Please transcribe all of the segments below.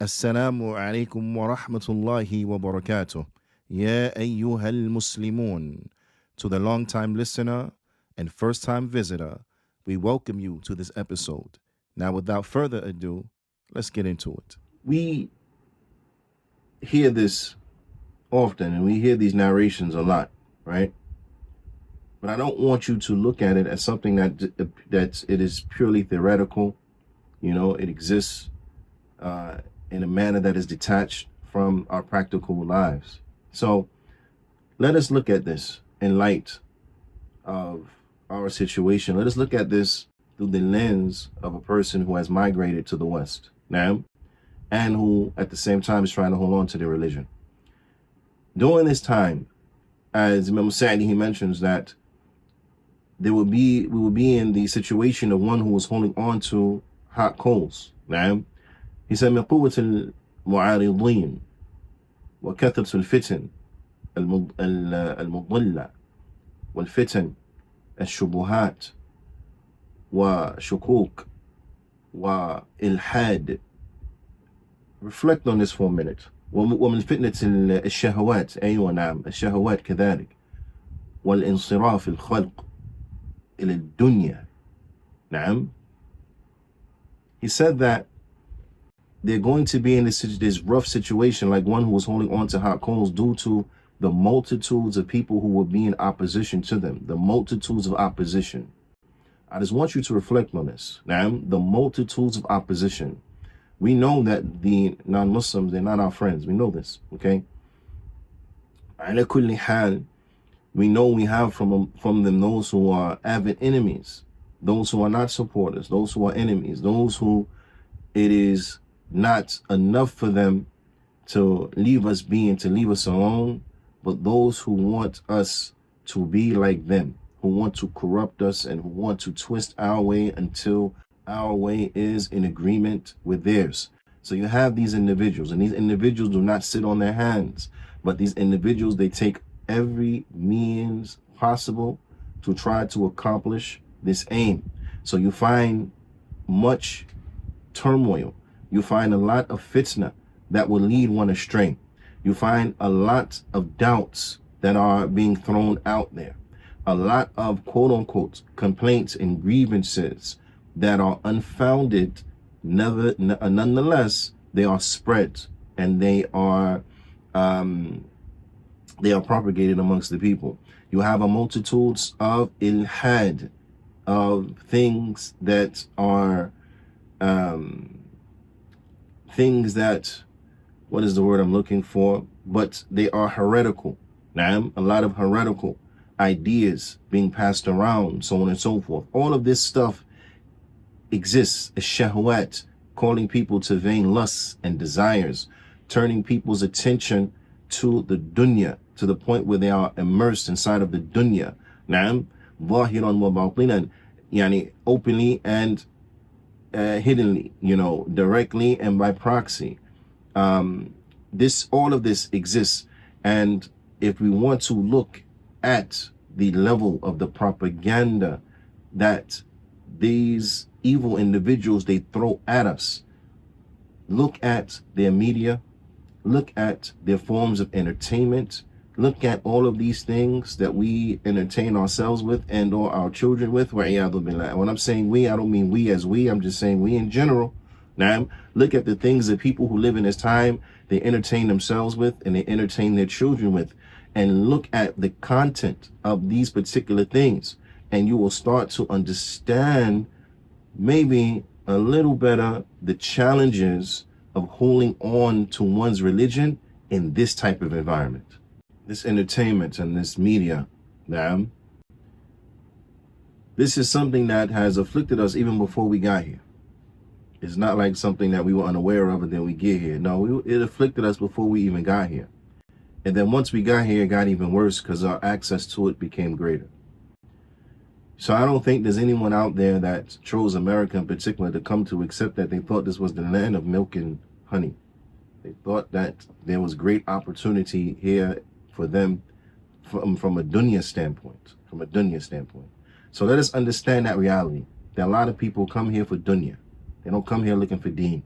Assalamu alaikum wa rahmatullahi wa barakatuh. Ya ayyuhal muslimun. To the long-time listener and first-time visitor, we welcome you to this episode. Now, without further ado, let's get into it. We hear this often and we hear these narrations a lot, right? But I don't want you to look at it as something that it is purely theoretical. You know, it exists in a manner that is detached from our practical lives. So let us look at this in light of our situation. Let us look at this through the lens of a person who has migrated to the West now, and who at the same time is trying to hold on to their religion. During this time, as Imam Sa'di, he mentions that we will be in the situation of one who was holding on to hot coals. Now, he said, من قوة المعارضين وكثرة الفتن المضلة والفتن الشبهات وشكوك وإلحاد. Reflect on this for a minute. ومن فتنة الشهوات، أيوة نعم، الشهوات كذلك، والانصراف الخلق إلى الدنيا. نعم. He said that they're going to be in this rough situation like one who was holding on to hot coals due to the multitudes of people who will be in opposition to them, the multitudes of opposition. I just want you to reflect on this. Now, the multitudes of opposition. We know that the non-Muslims, they're not our friends. We know this, okay? على كل حال, we know we have from them those who are avid enemies, those who are not supporters, those who are enemies, those who it is not enough for them to leave us be and to leave us alone, but those who want us to be like them, who want to corrupt us and who want to twist our way until our way is in agreement with theirs. So you have these individuals, and these individuals do not sit on their hands, but these individuals, they take every means possible to try to accomplish this aim. So you find much turmoil. You find a lot of fitna that will lead one astray. You find a lot of doubts that are being thrown out there. A lot of quote-unquote complaints and grievances that are unfounded. Nonetheless, they are spread and they are propagated amongst the people. You have a multitudes of ilhad, of things that are things that, what is the word I'm looking for? But they are heretical. Now, a lot of heretical ideas being passed around, so on and so forth. All of this stuff exists. Shahwat, calling people to vain lusts and desires, turning people's attention to the dunya, to the point where they are immersed inside of the dunya. Naam, zahiran wa batinan, yani openly and hiddenly, you know, directly and by proxy. All of this exists, and if we want to look at the level of the propaganda that these evil individuals they throw at us, look at their media, look at their forms of entertainment, look at all of these things that we entertain ourselves with and or our children with. When I'm saying we, I don't mean we as we, I'm just saying we in general. Now, look at the things that people who live in this time, they entertain themselves with and they entertain their children with. And look at the content of these particular things, and you will start to understand maybe a little better the challenges of holding on to one's religion in this type of environment. This entertainment and this media, now, this is something that has afflicted us even before we got here. It's not like something that we were unaware of and then we get here. No, it afflicted us before we even got here. And then once we got here, it got even worse because our access to it became greater. So I don't think there's anyone out there that chose America in particular to come to, except that they thought this was the land of milk and honey. They thought that there was great opportunity here for them from a dunya standpoint, So let us understand that reality, that a lot of people come here for dunya. They don't come here looking for deen.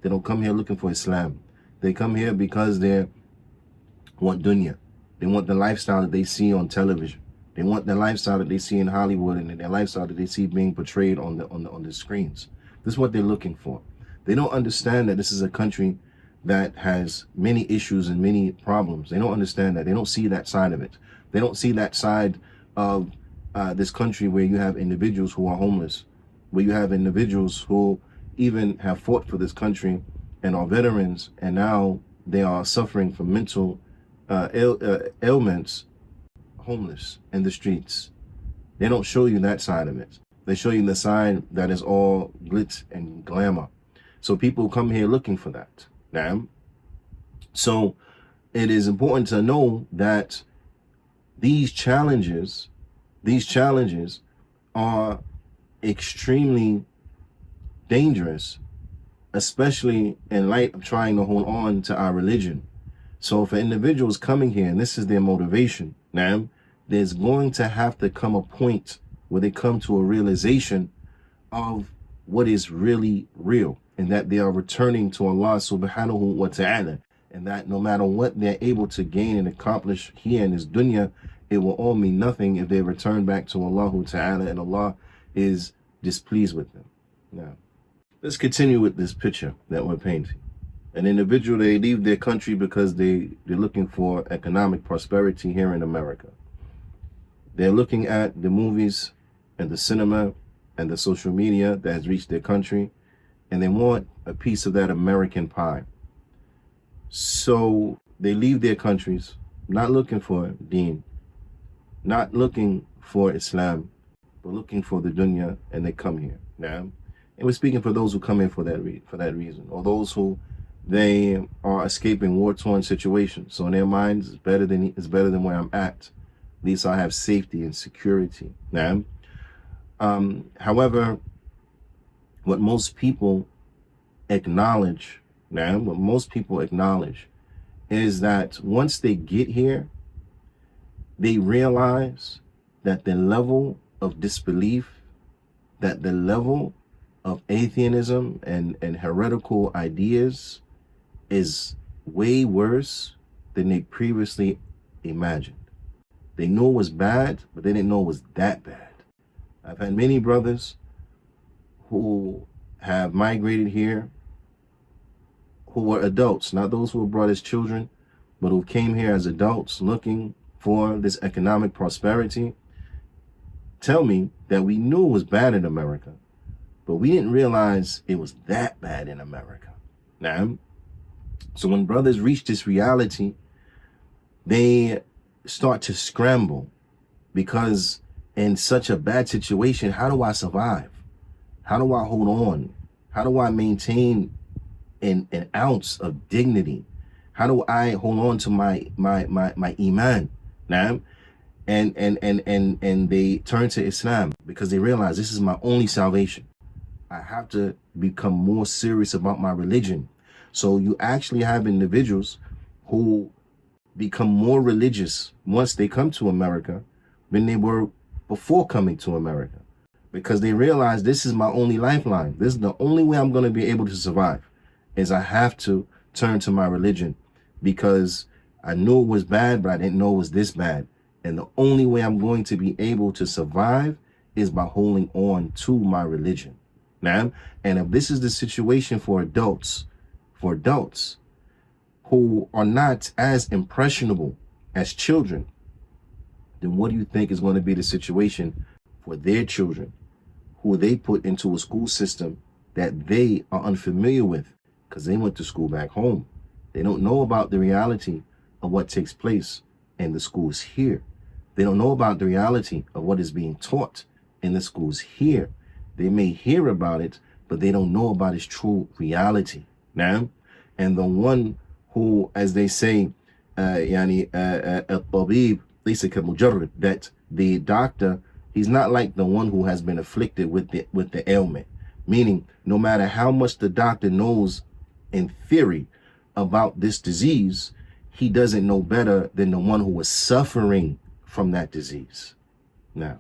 They don't come here looking for Islam. They come here because they want dunya. They want the lifestyle that they see on television. They want the lifestyle that they see in Hollywood, and the lifestyle that they see being portrayed on the screens. This is what they're looking for. They don't understand that this is a country that has many issues and many problems. They don't understand that. They don't see that side of it. They don't see that side of this country where you have individuals who are homeless, where you have individuals who even have fought for this country and are veterans, and now they are suffering from mental ailments, homeless in the streets. They don't show you that side of it. They show you the side that is all glitz and glamour. So people come here looking for that. Now, so it is important to know that these challenges are extremely dangerous, especially in light of trying to hold on to our religion. So for individuals coming here, and this is their motivation, now, there's going to have to come a point where they come to a realization of what is really real, and that they are returning to Allah subhanahu wa ta'ala, and that no matter what they're able to gain and accomplish here in this dunya, it will all mean nothing if they return back to Allah ta'ala and Allah is displeased with them. Now, let's continue with this picture that we're painting. An individual, they leave their country because they're looking for economic prosperity here in America. They're looking at the movies and the cinema and the social media that has reached their country, and they want a piece of that American pie. So they leave their countries, not looking for deen, not looking for Islam, but looking for the dunya, and they come here. Now, and we're speaking for those who come in for that reason, or those who they are escaping war-torn situations. So in their minds, it's better than where I'm at. At least I have safety and security. Now, however, what most people acknowledge is that once they get here, they realize that the level of disbelief, that the level of atheism and heretical ideas is way worse than they previously imagined. They knew it was bad, but they didn't know it was that bad. I've had many brothers who have migrated here who were adults, not those who were brought as children, but who came here as adults looking for this economic prosperity, tell me that we knew it was bad in America, but we didn't realize it was that bad in America. Now, so when brothers reach this reality, they start to scramble, because in such a bad situation, how do I survive? How do I hold on? How do I maintain an ounce of dignity? How do I hold on to my iman? Now, and they turn to Islam because they realize this is my only salvation. I have to become more serious about my religion. So you actually have individuals who become more religious once they come to America than they were before coming to America, because they realize this is my only lifeline. This is the only way I'm going to be able to survive, is I have to turn to my religion, because I knew it was bad, but I didn't know it was this bad. And the only way I'm going to be able to survive is by holding on to my religion. Now, and if this is the situation for adults who are not as impressionable as children, then what do you think is going to be the situation for their children, who they put into a school system that they are unfamiliar with because they went to school back home? They don't know about the reality of what takes place in the schools here. They don't know about the reality of what is being taught in the schools here. They may hear about it, but they don't know about its true reality. Now, and the one who, as they say, الطبيب ليس كمجرب, that the doctor, he's not like the one who has been afflicted with the ailment. Meaning, no matter how much the doctor knows in theory about this disease, he doesn't know better than the one who was suffering from that disease. Now,